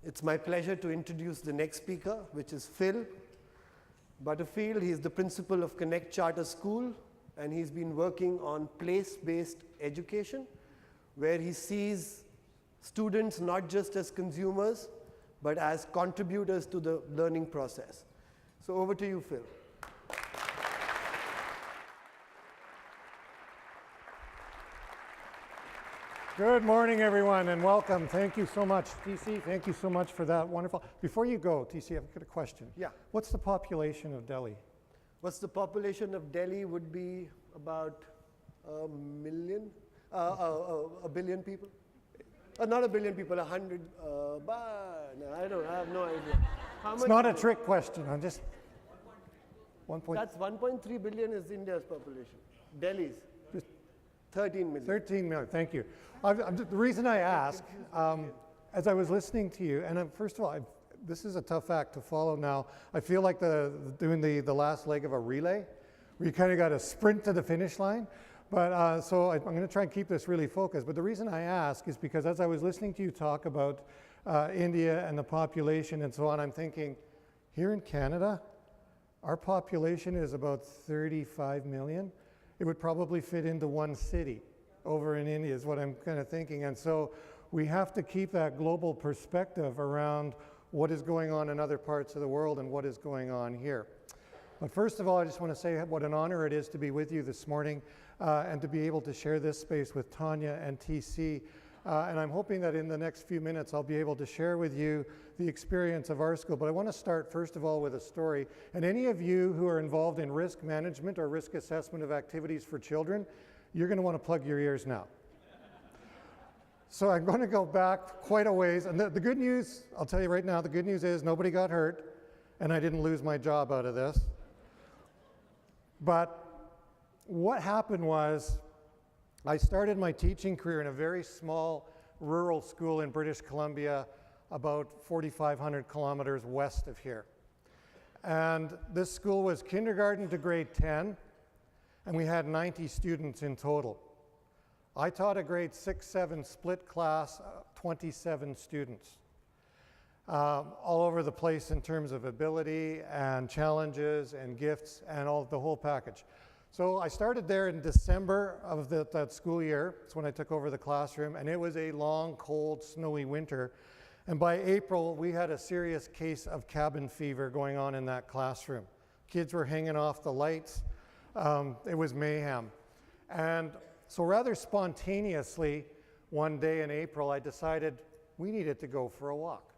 It's my pleasure to introduce the next speaker, which is Phil Butterfield. He's the principal of Connect Charter School, and he's been working on place-based education, where he sees students not just as consumers, but as contributors to the learning process. So over to you, Phil. Good morning, everyone, and welcome. Thank you so much, TC. Thank you so much for that wonderful. Before you go, TC, I've got a question. Yeah. What's the population of Delhi? What's the population of Delhi would be about a billion people? Not a billion people, 100, no, I have no idea. How It's much not a trick question, I'm just 1 point. That's 1.3 billion is India's population. Delhi's, 13 million. 13 million, thank you. The reason I ask, as I was listening to you, and first of all, this is a tough act to follow now. I feel like doing the last leg of a relay, where you kind of got to sprint to the finish line. But so I'm going to try and keep this really focused. But the reason I ask is because as I was listening to you talk about India and the population and so on, I'm thinking, here in Canada, our population is about 35 million. It would probably fit into one city over in India is what I'm kind of thinking. And so we have to keep that global perspective around what is going on in other parts of the world and what is going on here. But first of all, I just want to say what an honor it is to be with you this morning and to be able to share this space with Tanya and TC. And I'm hoping that in the next few minutes I'll be able to share with you the experience of our school. But I want to start first of all with a story. And any of you who are involved in risk management or risk assessment of activities for children, you're going to want to plug your ears now. So I'm going to go back quite a ways. And the good news, I'll tell you right now, the good news is nobody got hurt and I didn't lose my job out of this. But what happened was I started my teaching career in a very small rural school in British Columbia, about 4,500 kilometers west of here. And this school was kindergarten to grade 10, and we had 90 students in total. I taught a grade 6-7 split class, 27 students. All over the place in terms of ability and challenges and gifts and the whole package. So I started there in December of that school year. That's when I took over the classroom, and it was a long, cold, snowy winter. And by April, we had a serious case of cabin fever going on in that classroom. Kids were hanging off the lights. It was mayhem. And so rather spontaneously, one day in April, I decided we needed to go for a walk.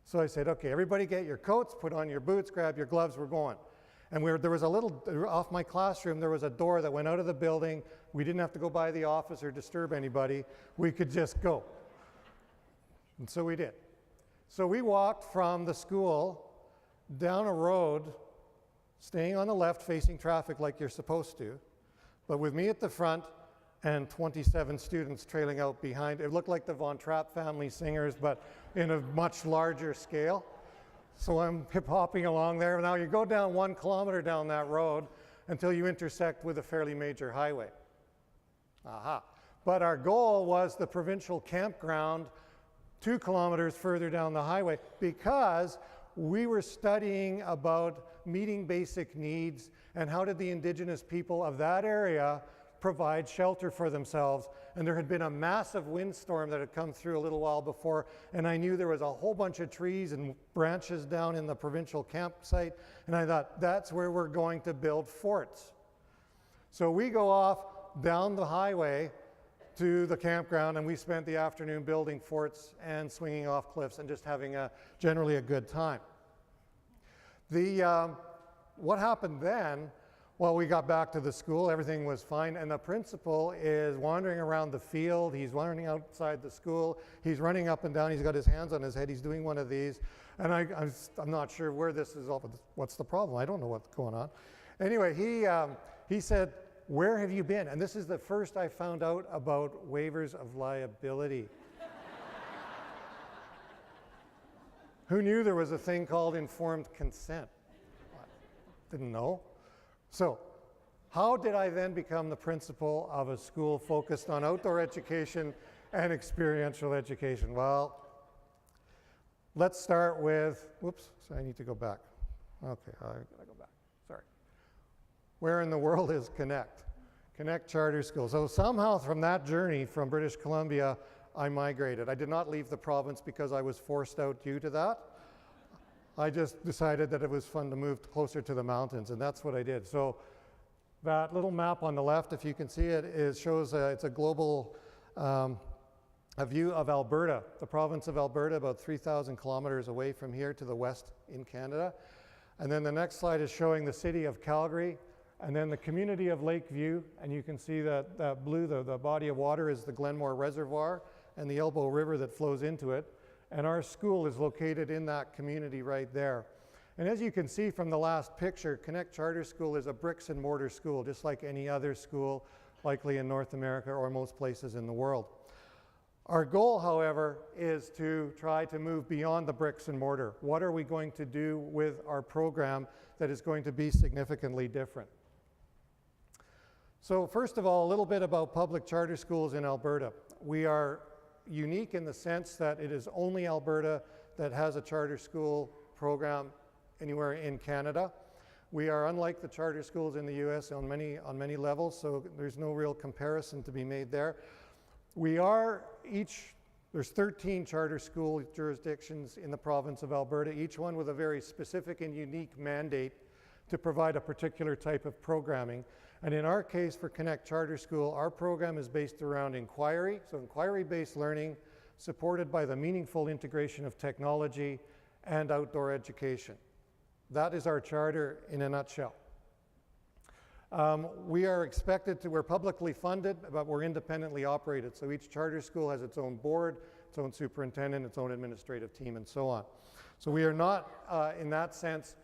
So I said, okay, everybody get your coats, put on your boots, grab your gloves, we're going. And there was a little, off my classroom, there was a door that went out of the building. We didn't have to go by the office or disturb anybody. We could just go. And so we did. So we walked from the school down a road, staying on the left, facing traffic like you're supposed to, but with me at the front and 27 students trailing out behind. It looked like the Von Trapp family singers, but in a much larger scale. So I'm hip-hopping along there. Now you go down 1 kilometer down that road until you intersect with a fairly major highway. Aha. But our goal was the provincial campground 2 kilometers further down the highway because we were studying about meeting basic needs and how did the indigenous people of that area provide shelter for themselves. And there had been a massive windstorm that had come through a little while before, and I knew there was a whole bunch of trees and branches down in the provincial campsite, and I thought, that's where we're going to build forts. So we go off down the highway to the campground, and we spent the afternoon building forts and swinging off cliffs and just having generally a good time. What happened then, well, we got back to the school, everything was fine, and the principal is wandering around the field, he's wandering outside the school, he's running up and down, he's got his hands on his head, he's doing one of these, and I'm not sure where this is all, what's the problem? I don't know what's going on. Anyway, he said, where have you been? And this is the first I found out about waivers of liability. Who knew there was a thing called informed consent? Didn't know. So, how did I then become the principal of a school focused on outdoor education and experiential education? Well, Let's start with, whoops, so I need to go back. Okay, I gotta go back, sorry. Where in the world is Connect? Connect Charter School. So somehow from that journey from British Columbia, I migrated. I did not leave the province because I was forced out due to that. I just decided that it was fun to move closer to the mountains, and that's what I did. So that little map on the left, if you can see it, shows it's a global a view of Alberta, the province of Alberta, about 3,000 kilometers away from here to the west in Canada. And then the next slide is showing the city of Calgary, and then the community of Lakeview, and you can see that blue, the body of water is the Glenmore Reservoir and the Elbow River that flows into it. And our school is located in that community right there. And as you can see from the last picture, Connect Charter School is a bricks and mortar school, just like any other school, likely in North America or most places in the world. Our goal, however, is to try to move beyond the bricks and mortar. What are we going to do with our program that is going to be significantly different? So first of all, a little bit about public charter schools in Alberta. We are unique in the sense that it is only Alberta that has a charter school program anywhere in Canada. We are unlike the charter schools in the US on many levels, so there's no real comparison to be made there. We are there's 13 charter school jurisdictions in the province of Alberta, each one with a very specific and unique mandate to provide a particular type of programming. And in our case for Connect Charter School, our program is based around inquiry, so inquiry-based learning supported by the meaningful integration of technology and outdoor education. That is our charter in a nutshell. We're publicly funded, but we're independently operated. So each charter school has its own board, its own superintendent, its own administrative team, and so on. So we are not, in that sense,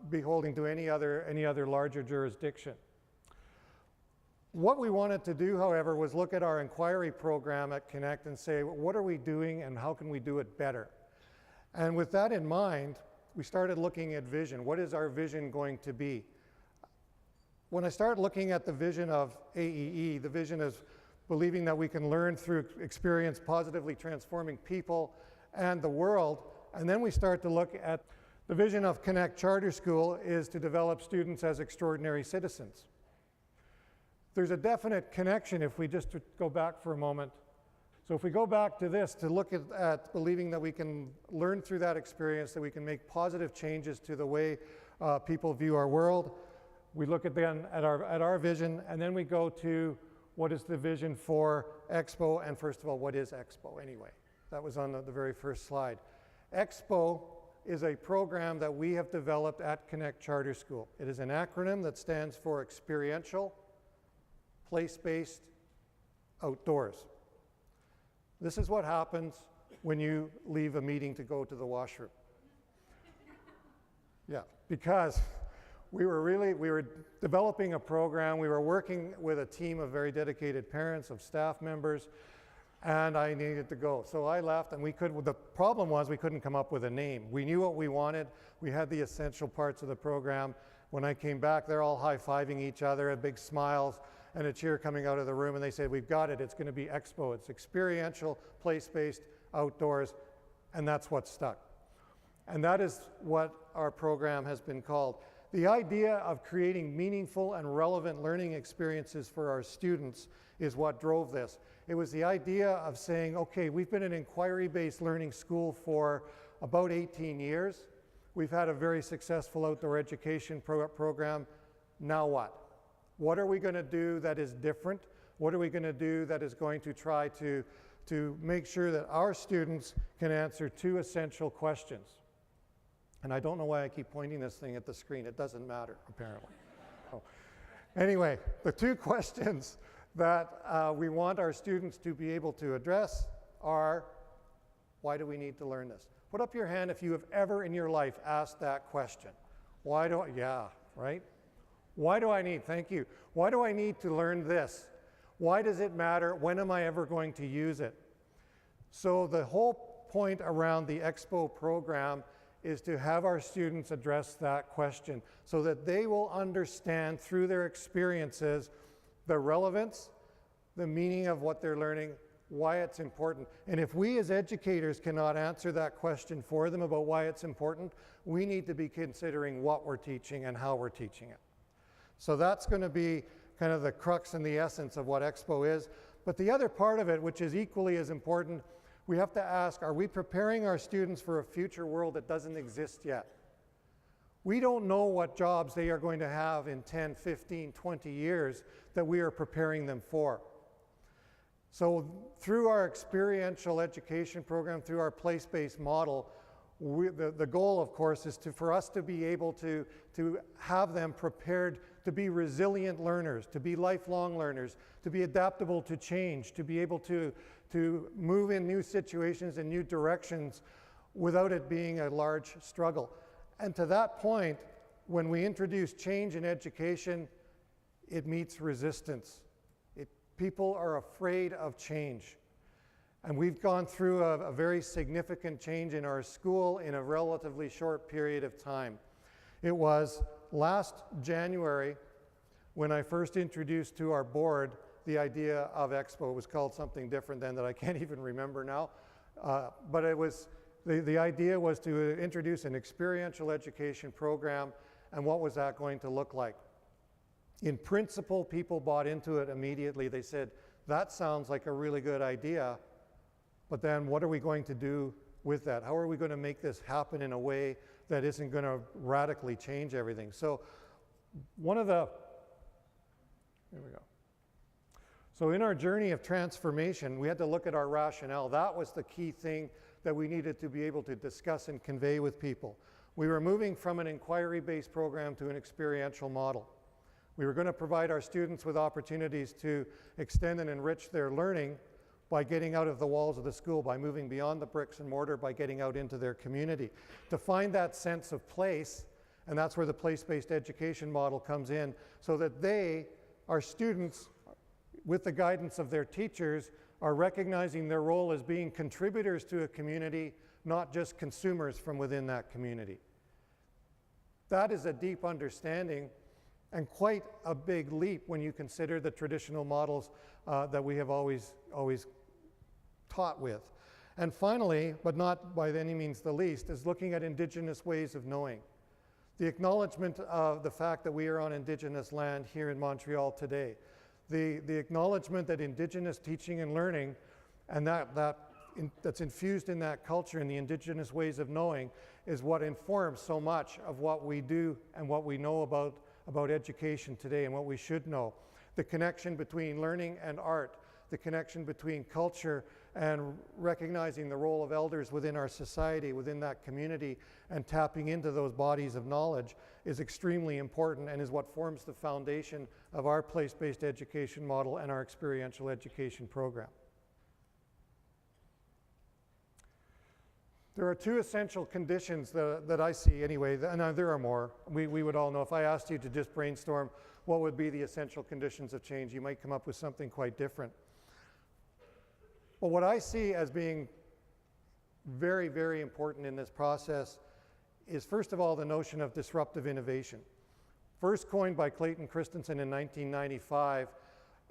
beholden to any other larger jurisdiction. What we wanted to do, however, was look at our inquiry program at Connect and say, what are we doing and how can we do it better? And with that in mind, we started looking at vision. What is our vision going to be? When I start looking at the vision of AEE, the vision is believing that we can learn through experience, positively transforming people and the world, and then we start to look at the vision of Connect Charter School is to develop students as extraordinary citizens. There's a definite connection if we just go back for a moment. So if we go back to this, to look at believing that we can learn through that experience, that we can make positive changes to the way people view our world, we look at our vision, and then we go to what is the vision for EXPO, and first of all, what is EXPO anyway? That was on the very first slide. EXPO is a program that we have developed at Connect Charter School. It is an acronym that stands for Experiential, Place-Based, Outdoors. This is what happens when you leave a meeting to go to the washroom. Yeah, because we were developing a program, we were working with a team of very dedicated parents, of staff members, and I needed to go. So I left, and the problem was we couldn't come up with a name. We knew what we wanted, we had the essential parts of the program. When I came back, they're all high-fiving each other, and big smiles, and a cheer coming out of the room, and they said, we've got it, it's gonna be EXPO. It's experiential, place-based, outdoors, and that's what stuck. And that is what our program has been called. The idea of creating meaningful and relevant learning experiences for our students is what drove this. It was the idea of saying, okay, we've been an inquiry-based learning school for about 18 years. We've had a very successful outdoor education program. Now what? What are we going to do that is different? What are we going to do that is going to try to make sure that our students can answer two essential questions? And I don't know why I keep pointing this thing at the screen. It doesn't matter, apparently. Oh. Anyway, the two questions that we want our students to be able to address are, why do we need to learn this? Put up your hand if you have ever in your life asked that question. Why do I, yeah, right? Why do I need, thank you. Why do I need to learn this? Why does it matter? When am I ever going to use it? So the whole point around the EXPO program is to have our students address that question so that they will understand through their experiences the relevance, the meaning of what they're learning, why it's important. And if we as educators cannot answer that question for them about why it's important, we need to be considering what we're teaching and how we're teaching it. So that's going to be kind of the crux and the essence of what EXPO is. But the other part of it, which is equally as important, we have to ask, are we preparing our students for a future world that doesn't exist yet? We don't know what jobs they are going to have in 10, 15, 20 years that we are preparing them for. So through our experiential education program, through our place-based model, the goal, of course, is for us to be able to have them prepared to be resilient learners, to be lifelong learners, to be adaptable to change, to be able to move in new situations and new directions without it being a large struggle. And to that point, when we introduce change in education, it meets resistance. People are afraid of change. And we've gone through a very significant change in our school in a relatively short period of time. It was last January when I first introduced to our board the idea of EXPO. It was called something different then that I can't even remember now. But it was, the idea was to introduce an experiential education program, and what was that going to look like? In principle, people bought into it immediately. They said, that sounds like a really good idea, but then what are we going to do with that? How are we going to make this happen in a way that isn't going to radically change everything? So here we go. So in our journey of transformation, we had to look at our rationale. That was the key thing that we needed to be able to discuss and convey with people. We were moving from an inquiry-based program to an experiential model. We were going to provide our students with opportunities to extend and enrich their learning by getting out of the walls of the school, by moving beyond the bricks and mortar, by getting out into their community. To find that sense of place, and that's where the place-based education model comes in, so that they, our students, with the guidance of their teachers, are recognizing their role as being contributors to a community, not just consumers from within that community. That is a deep understanding and quite a big leap when you consider the traditional models that we have always taught with. And finally, but not by any means the least, is looking at Indigenous ways of knowing. The acknowledgement of the fact that we are on Indigenous land here in Montreal today. The acknowledgement that Indigenous teaching and learning, and that's infused in that culture and the Indigenous ways of knowing, is what informs so much of what we do and what we know about education today and what we should know. The connection between learning and art, the connection between culture and recognizing the role of elders within our society, within that community, and tapping into those bodies of knowledge is extremely important and is what forms the foundation of our place-based education model and our experiential education program. There are two essential conditions that I see anyway, and there are more. We would all know. If I asked you to just brainstorm what would be the essential conditions of change, you might come up with something quite different. But what I see as being very, very important in this process is, first of all, the notion of disruptive innovation. First coined by Clayton Christensen in 1995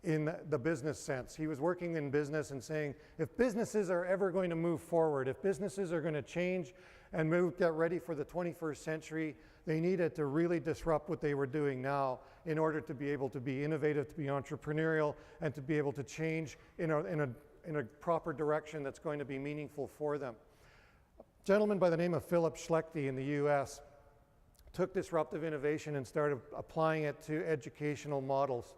in the business sense. He was working in business and saying, if businesses are ever going to move forward, if businesses are going to change and get ready for the 21st century, they needed to really disrupt what they were doing now in order to be able to be innovative, to be entrepreneurial, and to be able to change in a proper direction that's going to be meaningful for them. A gentleman by the name of Philip Schlechte in the US took disruptive innovation and started applying it to educational models.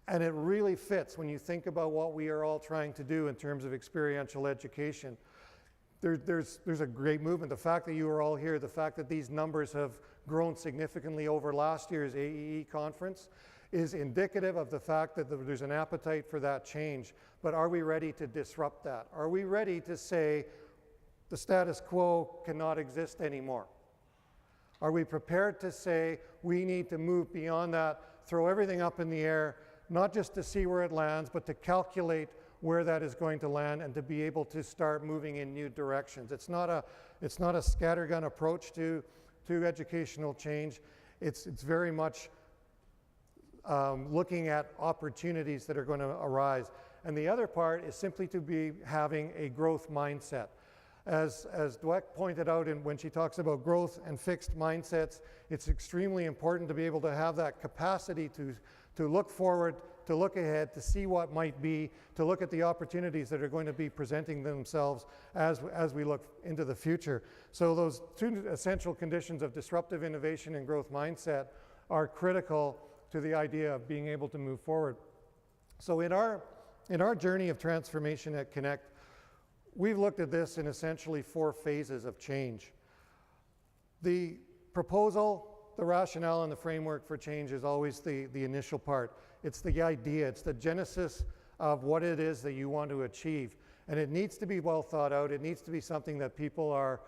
And it really fits when you think about what we are all trying to do in terms of experiential education. There's a great movement. The fact that you are all here, the fact that these numbers have grown significantly over last year's AEE conference is indicative of the fact that there's an appetite for that change. But are we ready to disrupt that? Are we ready to say the status quo cannot exist anymore? Are we prepared to say we need to move beyond that, throw everything up in the air, not just to see where it lands, but to calculate where that is going to land and to be able to start moving in new directions? It's not a scattergun approach to educational change. It's very much looking at opportunities that are going to arise. And the other part is simply to be having a growth mindset. As Dweck pointed out when she talks about growth and fixed mindsets, it's extremely important to be able to have that capacity to look forward, to look ahead, to see what might be, to look at the opportunities that are going to be presenting themselves as we look into the future. So those two essential conditions of disruptive innovation and growth mindset are critical to the idea of being able to move forward. So in our journey of transformation at Connect, we've looked at this in essentially 4 phases of change. The proposal, the rationale, and the framework for change is always the initial part. It's the idea, it's the genesis of what it is that you want to achieve. And it needs to be well thought out. It needs to be something that people are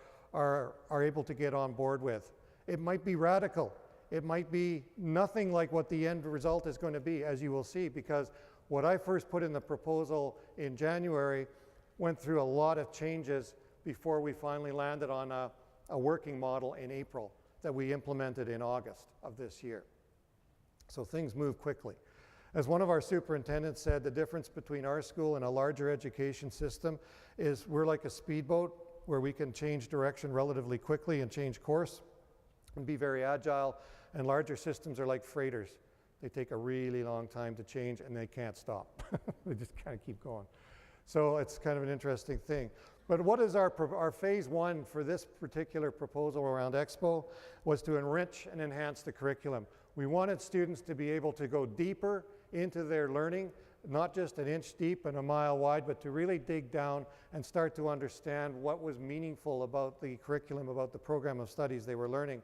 able to get on board with. It might be radical. It might be nothing like what the end result is going to be, as you will see, because what I first put in the proposal in January went through a lot of changes before we finally landed on a working model in April that we implemented in August of this year. So things move quickly. As one of our superintendents said, the difference between our school and a larger education system is we're like a speedboat where we can change direction relatively quickly and change course and be very agile, and larger systems are like freighters. They take a really long time to change and they can't stop. They just kind of keep going. So it's kind of an interesting thing. But what is our phase 1 for this particular proposal around EXPO was to enrich and enhance the curriculum. We wanted students to be able to go deeper into their learning, not just an inch deep and a mile wide, but to really dig down and start to understand what was meaningful about the curriculum, about the program of studies they were learning.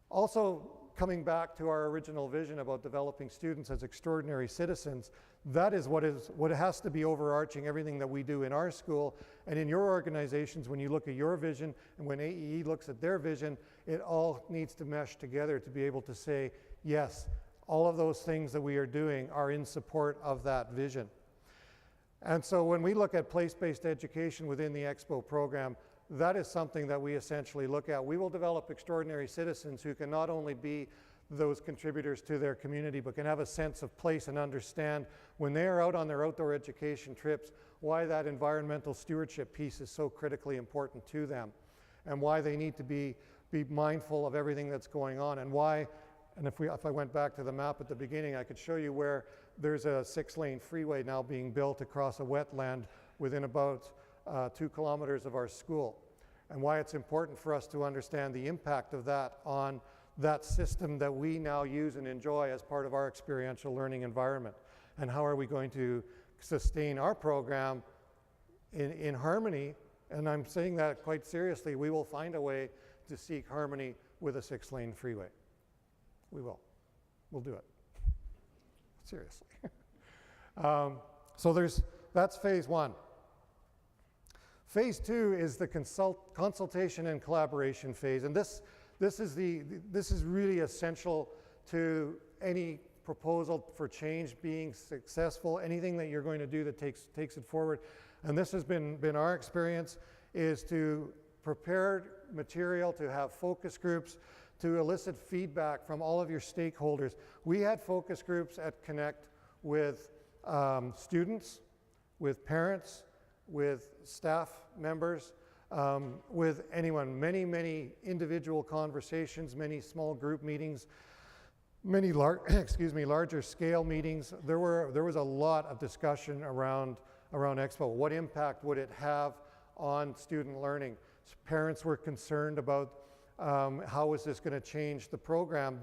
Also, coming back to our original vision about developing students as extraordinary citizens, that is what has to be overarching everything that we do in our school and in your organizations. When you look at your vision and when AEE looks at their vision, it all needs to mesh together to be able to say, yes, all of those things that we are doing are in support of that vision. And so when we look at place-based education within the EXPO program, that is something that we essentially look at. We will develop extraordinary citizens who can not only be those contributors to their community, but can have a sense of place and understand when they are out on their outdoor education trips why that environmental stewardship piece is so critically important to them, and why they need to be mindful of everything that's going on, and why, and if I went back to the map at the beginning, I could show you where there's a 6-lane freeway now being built across a wetland within about 2 kilometers of our school, and why it's important for us to understand the impact of that on that system that we now use and enjoy as part of our experiential learning environment. And how are we going to sustain our program in harmony? And I'm saying that quite seriously. We will find a way to seek harmony with a 6-lane freeway. We will. We'll do it. Seriously. So that's phase 1. Phase 2 is the consultation and collaboration phase, and this is really essential to any proposal for change being successful. Anything that you're going to do that takes it forward, and this has been our experience, is to prepare material, to have focus groups, to elicit feedback from all of your stakeholders. We had focus groups at Connect with students, with parents, with staff members, with anyone, many individual conversations, many small group meetings, many larger scale meetings. There was a lot of discussion around EXPO. What impact would it have on student learning? Parents were concerned about how is this going to change the program.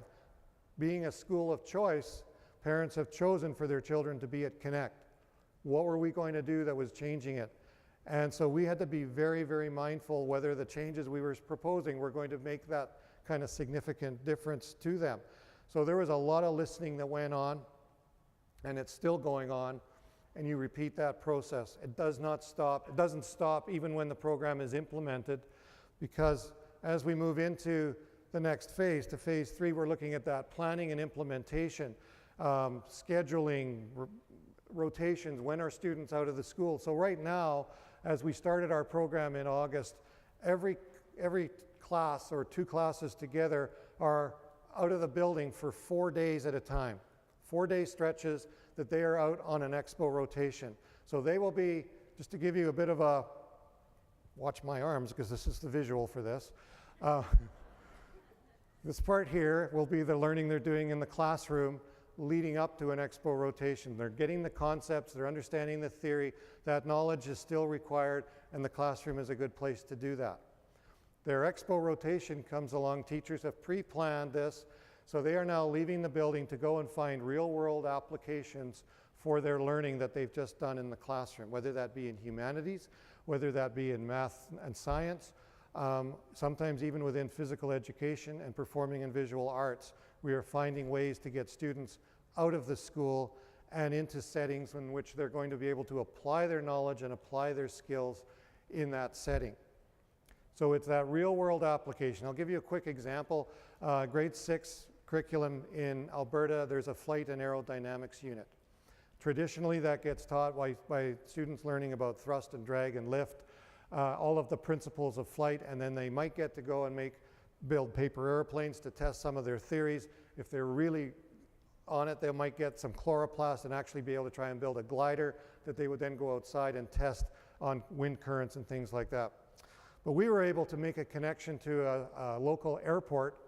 Being a school of choice, parents have chosen for their children to be at Connect. What were we going to do that was changing it? And so we had to be very, very mindful whether the changes we were proposing were going to make that kind of significant difference to them. So there was a lot of listening that went on, and it's still going on, and you repeat that process. It does not stop. It doesn't stop even when the program is implemented, because as we move into the next phase, to phase 3, we're looking at that planning and implementation, scheduling, rotations, when are students out of the school. So right now, as we started our program in August, every class or 2 classes together are out of the building for 4 days at a time. 4-day stretches that they are out on an expo rotation. So they will be, just to give you a bit of a, watch my arms because this is the visual for this. This part here will be the learning they're doing in the classroom leading up to an expo rotation. They're getting the concepts, they're understanding the theory, that knowledge is still required, and the classroom is a good place to do that. Their expo rotation comes along, teachers have pre-planned this, so they are now leaving the building to go and find real-world applications for their learning that they've just done in the classroom, whether that be in humanities, whether that be in math and science, sometimes even within physical education and performing and visual arts. We are finding ways to get students out of the school and into settings in which they're going to be able to apply their knowledge and apply their skills in that setting. So it's that real world application. I'll give you a quick example. Grade 6 curriculum in Alberta, there's a flight and aerodynamics unit. Traditionally that gets taught by students learning about thrust and drag and lift, all of the principles of flight, and then they might get to go and build paper airplanes to test some of their theories. If they're really on it, they might get some chloroplast and actually be able to try and build a glider that they would then go outside and test on wind currents and things like that. But we were able to make a connection to a local airport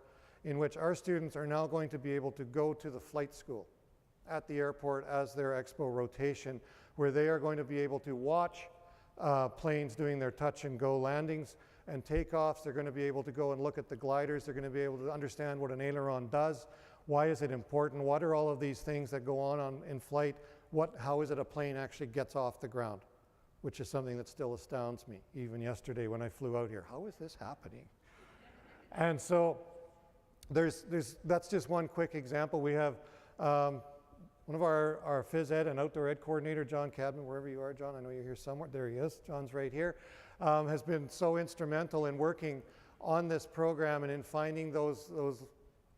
in which our students are now going to be able to go to the flight school at the airport as their expo rotation, where they are going to be able to watch planes doing their touch and go landings and takeoffs. They're going to be able to go and look at the gliders. They're going to be able to understand what an aileron does. Why is it important? What are all of these things that go on in flight? How is it a plane actually gets off the ground? Which is something that still astounds me, even yesterday when I flew out here. How is this happening? And so that's just one quick example. We have one of our phys ed and outdoor ed coordinator, John Cadman, wherever you are, John, I know you're here somewhere. There he is. John's right here. Has been so instrumental in working on this program and in finding those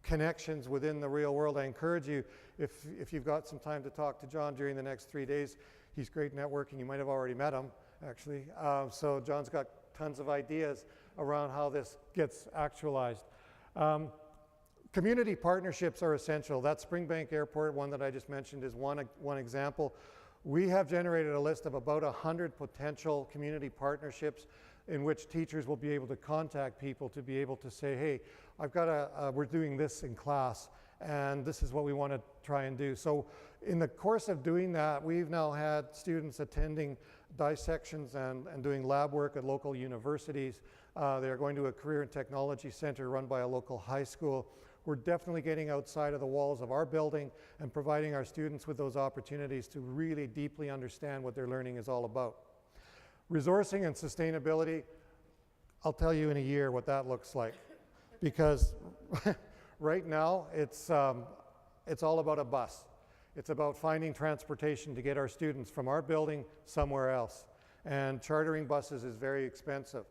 connections within the real world. I encourage you, if you've got some time to talk to John during the next 3 days, he's great networking. You might have already met him, actually. So John's got tons of ideas around how this gets actualized. Community partnerships are essential. That Springbank Airport one that I just mentioned is one example. We have generated a list of about 100 potential community partnerships in which teachers will be able to contact people to be able to say, hey, we're doing this in class, and this is what we want to try and do. So in the course of doing that, we've now had students attending dissections and doing lab work at local universities. They're going to a career and technology center run by a local high school. We're definitely getting outside of the walls of our building and providing our students with those opportunities to really deeply understand what their learning is all about. Resourcing and sustainability, I'll tell you in a year what that looks like. Because right now, it's all about a bus. It's about finding transportation to get our students from our building somewhere else. And chartering buses is very expensive.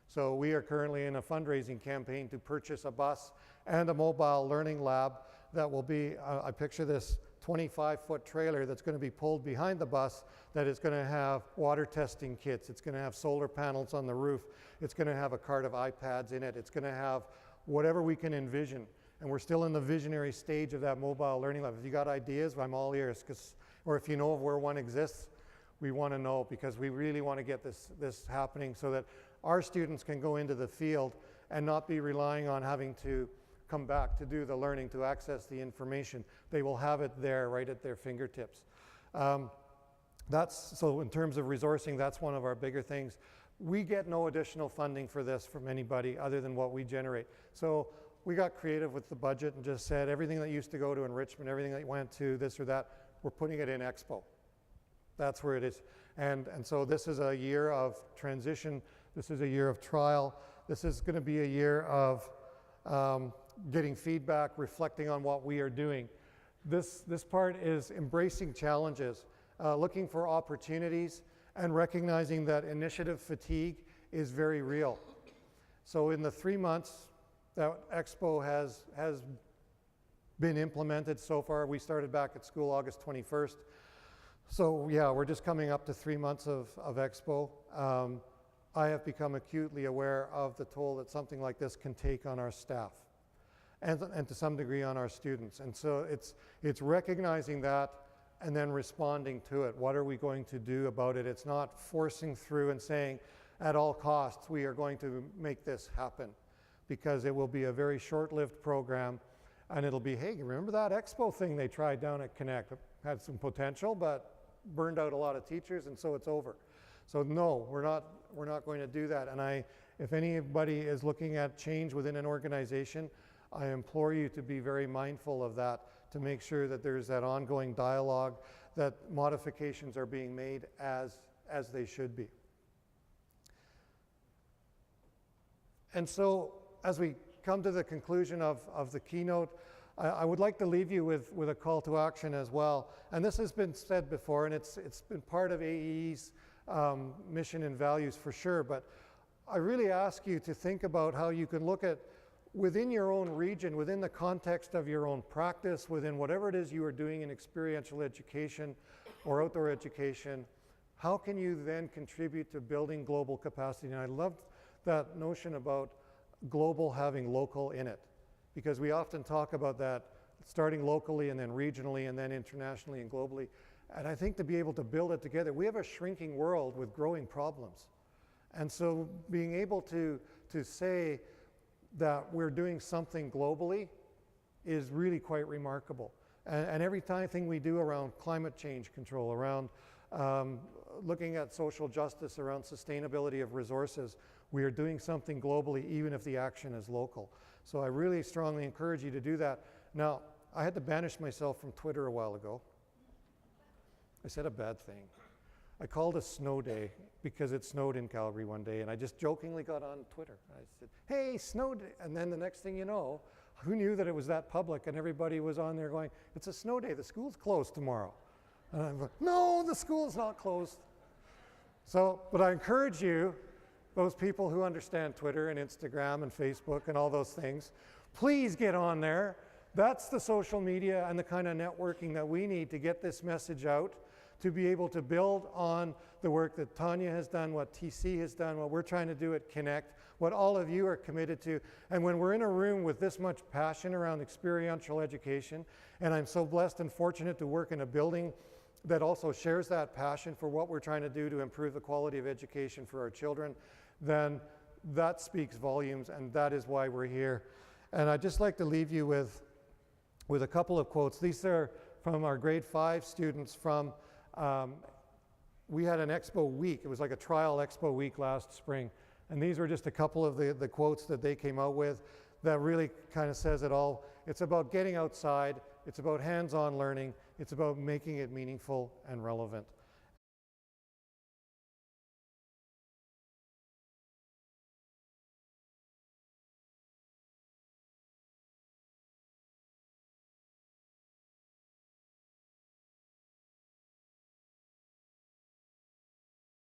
So we are currently in a fundraising campaign to purchase a bus and a mobile learning lab that will be, I picture this 25-foot trailer that's going to be pulled behind the bus that is going to have water testing kits. It's going to have solar panels on the roof. It's going to have a cart of iPads in it. It's going to have whatever we can envision. And we're still in the visionary stage of that mobile learning lab. If you got ideas, I'm all ears. Or if you know of where one exists, we want to know, because we really want to get this happening so that our students can go into the field and not be relying on having to come back to do the learning, to access the information. They will have it there right at their fingertips. So in terms of resourcing, that's one of our bigger things. We get no additional funding for this from anybody other than what we generate. So we got creative with the budget and just said everything that used to go to enrichment, everything that went to this or that, we're putting it in Expo. That's where it is. And so this is a year of transition. This is a year of trial. This is going to be a year of getting feedback, reflecting on what we are doing. This part is embracing challenges, looking for opportunities, and recognizing that initiative fatigue is very real. So in the 3 months that Expo has been implemented so far, we started back at school August 21st. So yeah, we're just coming up to 3 months of Expo. I have become acutely aware of the toll that something like this can take on our staff. and to some degree on our students. And so it's recognizing that and then responding to it. What are we going to do about it? It's not forcing through and saying, at all costs, we are going to make this happen, because it will be a very short-lived program, and it'll be, hey, remember that Expo thing they tried down at Connect? It had some potential, but burned out a lot of teachers, and so it's over. So no, we're not going to do that. And if anybody is looking at change within an organization, I implore you to be very mindful of that, to make sure that there's that ongoing dialogue, that modifications are being made as they should be. And so, as we come to the conclusion of the keynote, I would like to leave you with a call to action as well. And this has been said before, and it's been part of AEE's mission and values for sure, but I really ask you to think about how you can look at, within your own region, within the context of your own practice, within whatever it is you are doing in experiential education or outdoor education, how can you then contribute to building global capacity? And I love that notion about global having local in it, because we often talk about that starting locally and then regionally and then internationally and globally. And I think to be able to build it together, we have a shrinking world with growing problems. And so being able to say that we're doing something globally is really quite remarkable. And every thing we do around climate change control, around looking at social justice, around sustainability of resources, we are doing something globally, even if the action is local. So I really strongly encourage you to do that. Now, I had to banish myself from Twitter a while ago. I said a bad thing. I called a snow day because it snowed in Calgary one day, and I just jokingly got on Twitter. I said, hey, snow day. And then the next thing you know, who knew that it was that public? And everybody was on there going, it's a snow day, the school's closed tomorrow. And I'm like, no, the school's not closed. So, but I encourage you, those people who understand Twitter and Instagram and Facebook and all those things, please get on there. That's the social media and the kind of networking that we need to get this message out, to be able to build on the work that Tanya has done, what TC has done, what we're trying to do at Connect, what all of you are committed to. And when we're in a room with this much passion around experiential education, and I'm so blessed and fortunate to work in a building that also shares that passion for what we're trying to do to improve the quality of education for our children, then that speaks volumes, and that is why we're here. And I'd just like to leave you with a couple of quotes. These are from our grade 5 students from, we had an Expo week. It was like a trial Expo week last spring. And these were just a couple of the quotes that they came out with that really kind of says it all. It's about getting outside. It's about hands-on learning. It's about making it meaningful and relevant.